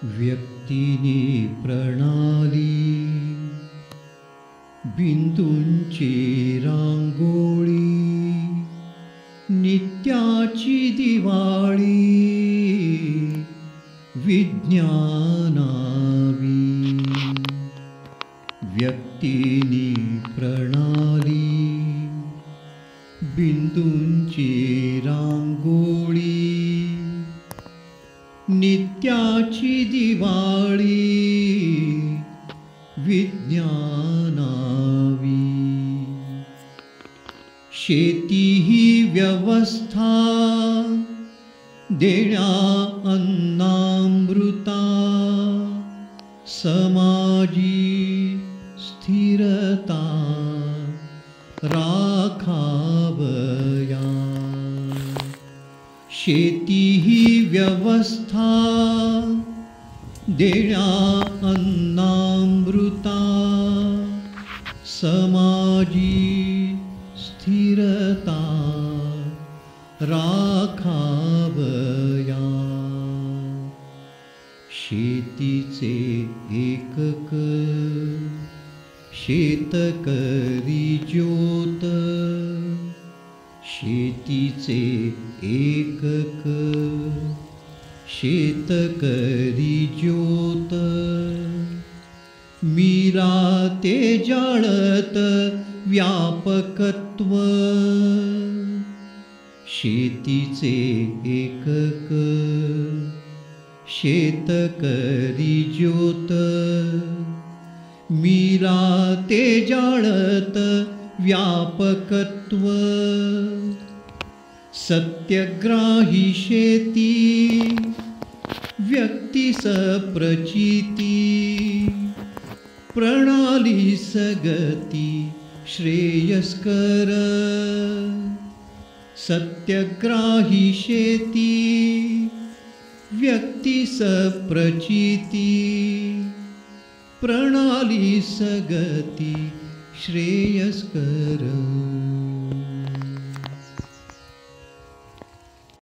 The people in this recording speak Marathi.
व्यक्तीने प्रणाली बिंदूंची रांगोळी नित्याची दिवाळी विज्ञानावी व्यक्तीने प्रणाली बिंदूंची रांगोळी नित्याची दिवाळी विज्ञानावी शेती ही व्यवस्था देण्या अन्नामृता समाजी स्थिरता राखावया शेती ही व्यवस्था देण्या अन्नामृता समाजी स्थिरता राखावया शेतीचे एकक शेतकरी ज्योत शेतीचे एकक शेतकरी ज्योत मीरा ते जाळत व्यापकत्व शेतीचे एकक शेतकरी ज्योत मीरा ते जाळत व्यापकत्व सत्यग्राही शेती व्यक्तिस प्रचिती प्रणाली सगती श्रेयस्कर सत्यग्राही शेती व्यक्तिस प्रचिती प्रणाली सगती श्रेयस्कर।